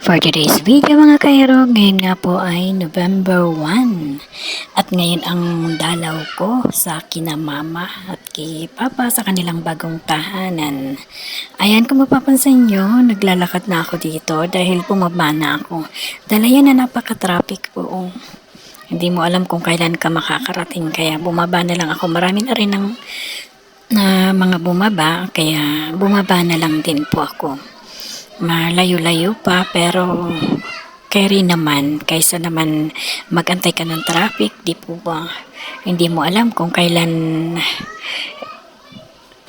For today's video mga kairo, ngayon nga po ay November 1 at ngayon ang dalaw ko sa kina mama at kay papa sa kanilang bagong tahanan. Ayan, kung mapapansin nyo, naglalakad na ako dito dahil bumaba na ako. Dahil yan na napaka-traffic po. Hindi mo alam kung kailan ka makakarating kaya bumaba na lang ako. Marami na rin na mga bumaba kaya bumaba na lang din po ako. Malayo-layo pa pero carry naman kaysa naman magantay ka ng traffic, di po ba? Hindi mo alam kung kailan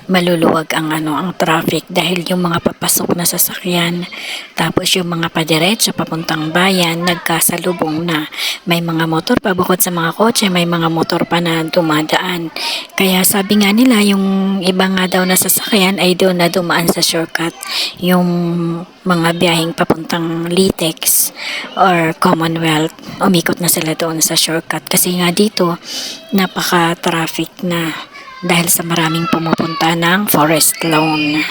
maluluwag ang traffic dahil yung mga papasok na sasakyan tapos yung mga padiretso papuntang bayan nagkasalubong na. May mga motor pa bukod sa mga kotse, may mga motor pa na dumadaan. Kaya sabi nga nila yung iba nga daw na sasakyan ay doon na dumaan sa shortcut, yung mga biyaheng papuntang Litex or Commonwealth, umikot na sila doon sa shortcut kasi nga dito napaka-traffic na dahil sa maraming pumupunta ng Forest Lawn.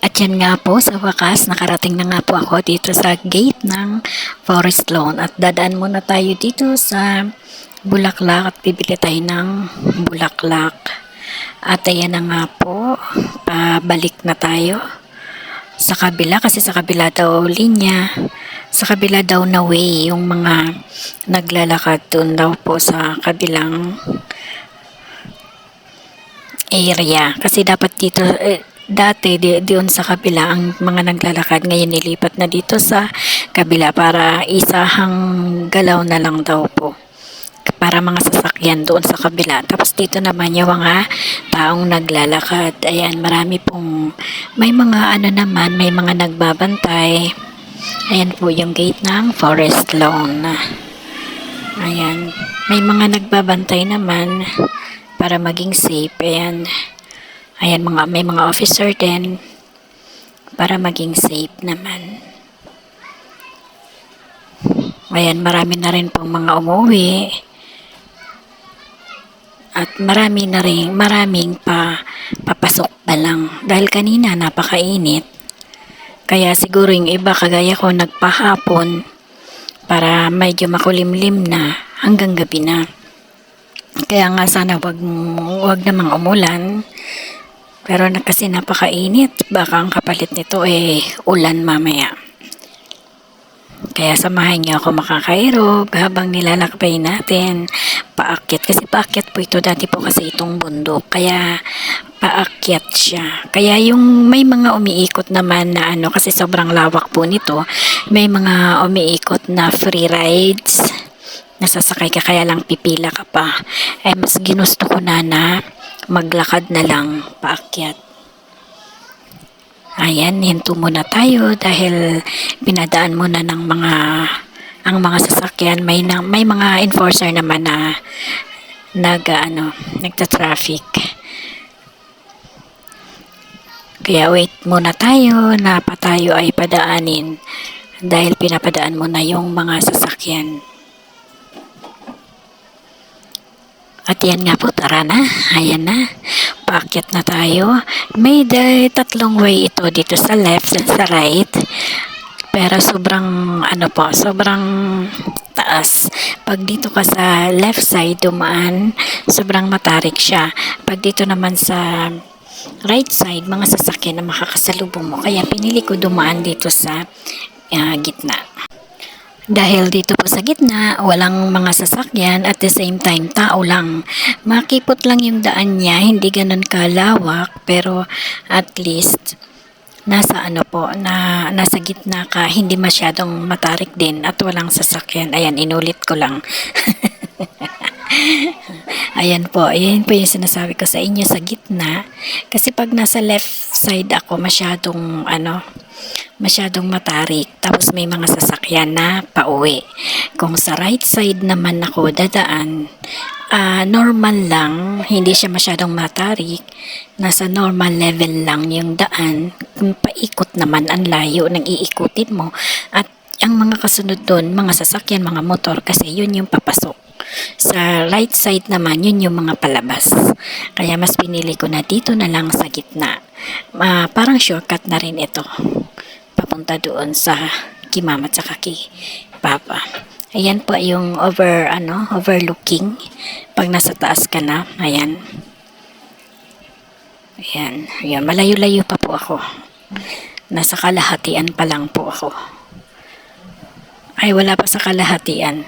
At yan nga po, sa wakas, nakarating na nga po ako dito sa gate ng Forest Lawn at dadaan muna tayo dito sa bulaklak at bibili tayo ng bulaklak. At ayan na nga po, pabalik na tayo sa kabila kasi sa kabila daw linya, sa kabila daw na way yung mga naglalakad doon daw po sa kabilang area kasi dapat dito dati doon sa kabila ang mga naglalakad, ngayon nilipat na dito sa kabila para isahang galaw na lang daw po para mga sasakyan doon sa kabila, tapos dito naman yung mga taong naglalakad. Ayan, marami pong may mga naman, may mga nagbabantay. Ayan po yung gate ng Forest Lawn. Ayan, may mga nagbabantay naman para maging safe. Ayan, may mga officer din para maging safe naman. Ayan, marami na rin pong mga umuwi at maraming papasok pa lang dahil kanina napakainit. Kaya siguro yung iba kagaya ko nagpahapon para medyo makulimlim na hanggang gabi na. Kaya nga sana wag namang umulan. Pero kasi napakainit, baka ang kapalit nito ulan mamaya. Kaya samahan niyo ako makakairog habang nilalakbay natin paakyat. Kasi paakyat po ito, dati po kasi itong bundok. Kaya paakyat siya. Kaya yung may mga umiikot naman na kasi sobrang lawak po nito. May mga umiikot na free rides. Nasasakay ka kaya lang pipila ka pa. Mas ginusto ko na maglakad na lang paakyat. Ayan, hinto muna tayo dahil pinadaan muna ng ang mga sasakyan. May mga enforcer naman na nagta-traffic. Kaya wait muna tayo na pa tayo ay padaanin dahil pinapadaan muna yung mga sasakyan. At yan nga po, tara na. Ayan na. Paakyat na tayo. May tatlong way ito dito sa left at sa right. Pero sobrang sobrang taas. Pag dito ka sa left side dumaan, sobrang matarik siya. Pag dito naman sa right side, mga sasakyan na makakasalubong mo. Kaya pinili ko dumaan dito sa gitna. Dahil dito po sa gitna, walang mga sasakyan at the same time tao lang. Makipot lang yung daan niya, hindi ganun kalawak pero at least nasa nasa gitna ka, hindi masyadong matarik din at walang sasakyan. Ayan, inulit ko lang. Ayan po yung sinasabi ko sa inyo sa gitna. Kasi pag nasa left side ako, masyadong matarik. Tapos may mga sasakyan na pauwi. Kung sa right side naman ako dadaan, normal lang, hindi siya masyadong matarik. Nasa normal level lang yung daan. Kung paikot naman, ang layo ng iikutin mo. At ang mga kasunod doon, mga sasakyan, mga motor, kasi yun yung papasok. Sa right side naman, yun yung mga palabas. Kaya mas pinili ko na dito na lang sa gitna. Parang shortcut na rin ito. papunta doon sa Mama at saka kay Papa. Ayan po yung overlooking pag nasa taas ka na. Ayan. Ayan, malayo-layo pa po ako. Nasa kalahatian pa lang po ako. Ay, wala pa sa kalahatian.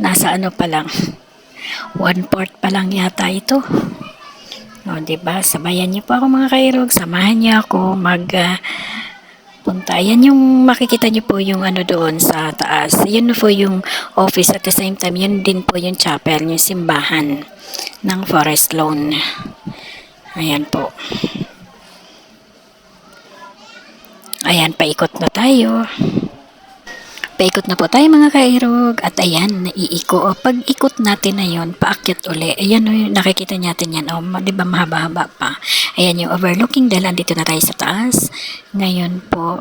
Nasa pa lang. 1/4 pa lang yata ito. O, diba? Sabayan niyo po ako mga kairog. Samahan niyo ako punta. Ayan yung makikita niyo po yung doon sa taas. Yun po yung office at the same time. Yun din po yung chapel, yung simbahan ng Forest Lawn. Ayan po. Ayan, paikot na tayo. Paikot na po tayo mga kairog. At ayan, naiiko. Pag ikot natin na yun, paakyat uli. Ayan o, nakikita natin yan. O, diba mahaba-haba pa. Ayan yung overlooking dahil andito na tayo sa taas. Ngayon po,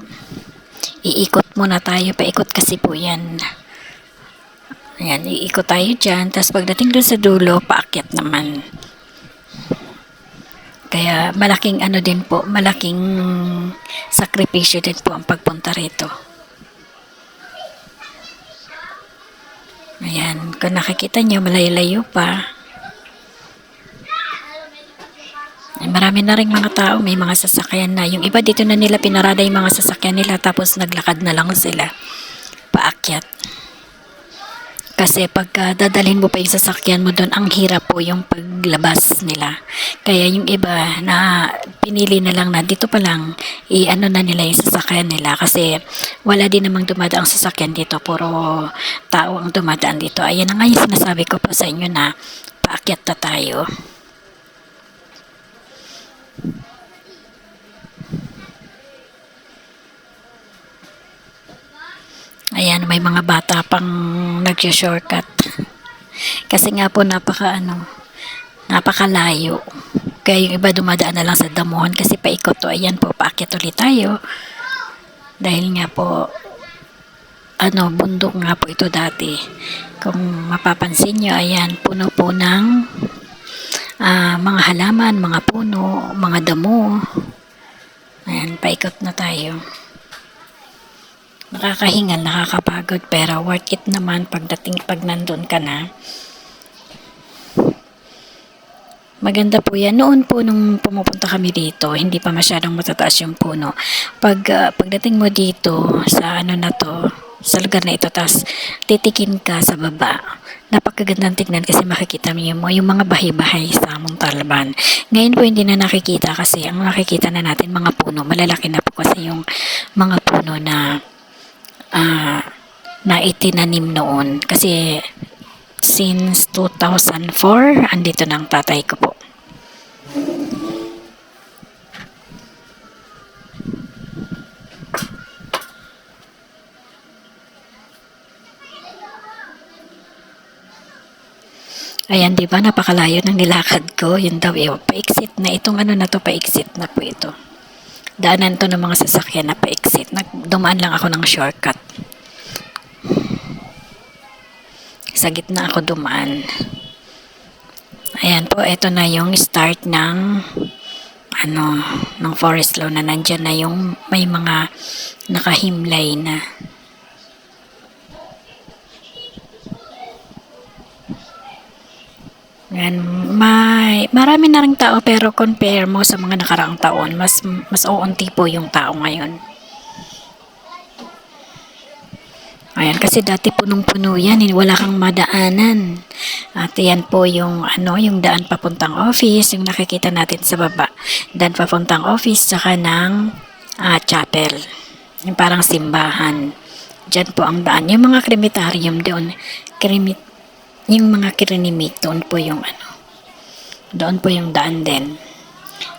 iikot muna tayo. Paikot kasi po yan. Ayan, iikot tayo dyan. Tapos pagdating doon sa dulo, paakyat naman. Kaya malaking din po, malaking sakripisyo din po ang pagpunta rito. Ayan, kung nakikita nyo, malayo-layo pa. Marami na rin mga tao, may mga sasakyan na. Yung iba dito na nila pinarada yung mga sasakyan nila tapos naglakad na lang sila paakyat. Kasi pagka dadalhin mo pa yung sasakyan mo doon, ang hirap po yung paglabas nila. Kaya yung iba na pinili na lang na dito pa lang, na nila yung sasakyan nila. Kasi wala din namang dumadaang sasakyan dito, puro tao ang dumadaan dito. Ayan na nga yung sinasabi ko po sa inyo na paakyat na tayo. Ayan, may mga bata pang nag-shortcut. Kasi nga po napakalayo. Kaya yung iba dumadaan na lang sa damuhan kasi paikot to. Ayan po, paakyat ulit tayo. Dahil nga po, bundok nga po ito dati. Kung mapapansin nyo, ayan, puno po ng mga halaman, mga puno, mga damo. Ayan, paikot na tayo. Nakakahingal, nakakapagod, pero worth it naman pag nandun ka na. Maganda po yan. Noon po nung pumupunta kami dito, hindi pa masyadong matataas yung puno. Pagdating mo dito sa sa lugar na ito, tas titikin ka sa baba. Napakagandang tignan kasi makikita mo yung mga bahay-bahay sa Montalban. Ngayon po hindi na nakikita kasi ang nakikita na natin mga puno. Malalaki na po kasi yung mga puno na itinanim noon kasi since 2004 andito na ang tatay ko po. Ayan, di ba napakalayo ng nilakad ko? Yun daw paiksit na itong paiksit na po ito. Daanan to ng mga sasakyan na paiksit. Dumaan lang ako ng shortcut. Sa gitna ako dumaan. Ayan po, ito na yung start ng ng Forest Lawn na nandyan na yung may mga nakahimlay na. Yan, marami na ring tao pero compare mo sa mga nakaraang taon, mas uunti po yung tao ngayon. Ayan, kasi dati punong-puno yan, wala kang madaanan. At yan po yung yung daan papuntang office, yung nakikita natin sa baba. Daan papuntang office saka ng chapel. Yung parang simbahan. Diyan po ang daan. Yung mga crematorium doon, yung mga kirinimik, doon po yung doon po yung daan din.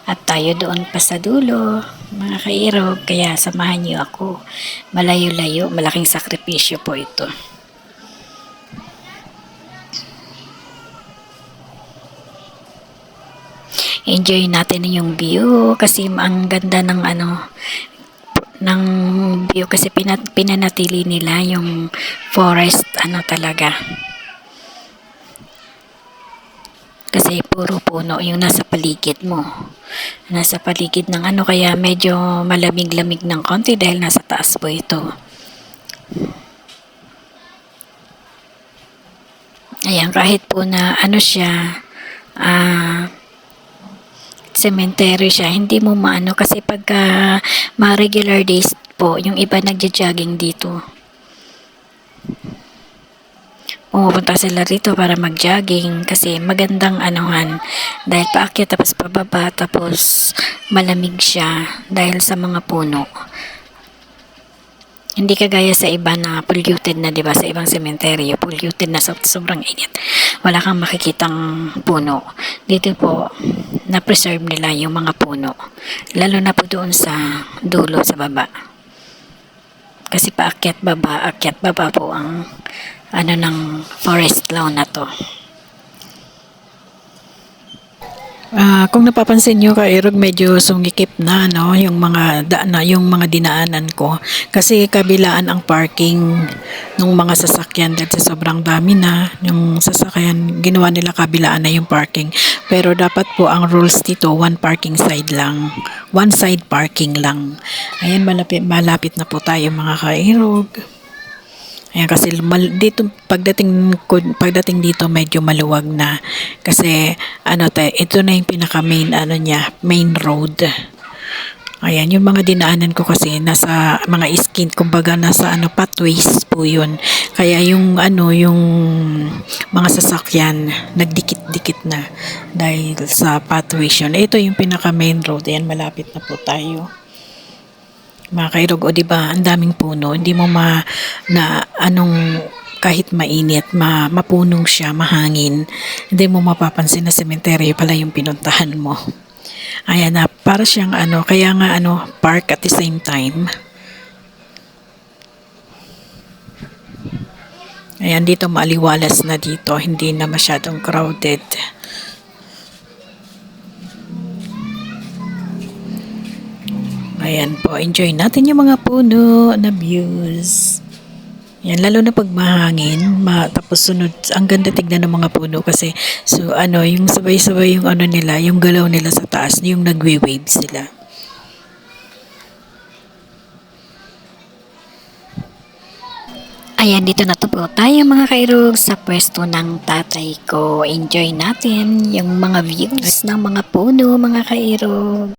At tayo doon pa sa dulo, mga kairog, kaya samahan niyo ako. Malayo-layo, malaking sakripisyo po ito. Enjoy natin yung view kasi ang ganda ng ng view kasi pinanatili nila yung forest talaga. Kasi puro puno yung nasa paligid mo. Nasa paligid ng ano, kaya medyo malamig-lamig ng konti dahil nasa taas po ito. Ayan, kahit po na ano siya, cemetery siya, hindi mo maano kasi pagka mga regular days po, yung iba nagja-jogging dito. Pumupunta sila rito para mag-jogging kasi magandang anuhan dahil paakyat tapos pababa tapos malamig siya dahil sa mga puno. Hindi kagaya sa iba na polluted na, 'di ba? Sa ibang sementeryo, polluted na sobrang init. Wala kang makikitang puno. Dito po, na-preserve nila yung mga puno. Lalo na po doon sa dulo, sa baba. Kasi paakyat baba po ang ano ng forest lawn na to. Kung napapansin nyo, Kairog, medyo sumikip na no, yung mga dinaanan ko kasi kabilaan ang parking ng mga sasakyan dahil sa sobrang dami na yung sasakyan, ginawa nila kabilaan na yung parking. Pero dapat po ang rules dito, one side parking lang. Ayan, malapit na po tayo mga Kairog. Ayan, kasi dito pagdating dito medyo maluwag na kasi ito na yung pinaka main road. Ayan, yung mga dinaanan ko kasi nasa mga kumbaga nasa pathways po yun. Kaya yung mga sasakyan nagdikit-dikit na dahil sa pathways yun. Ito yung pinaka main road. Ayan, malapit na po tayo. Mga Kairog, o diba, ang daming puno, hindi mo kahit mainit, mapunong siya, mahangin, hindi mo mapapansin na sementeryo pala yung pinuntahan mo. Ayan na, para siyang kaya nga park at the same time. Ayan, dito maaliwalas na dito, hindi na masyadong crowded. Ayan po, enjoy natin yung mga puno na views. Yan, lalo na pag mahangin, tapos sunod, ang ganda tignan ng mga puno kasi, yung sabay-sabay yung nila, yung galaw nila sa taas, yung nagwe-wave sila. Ayan, dito na to po tayo mga Kairog sa pwesto ng tatay ko. Enjoy natin yung mga views ng mga puno mga Kairog.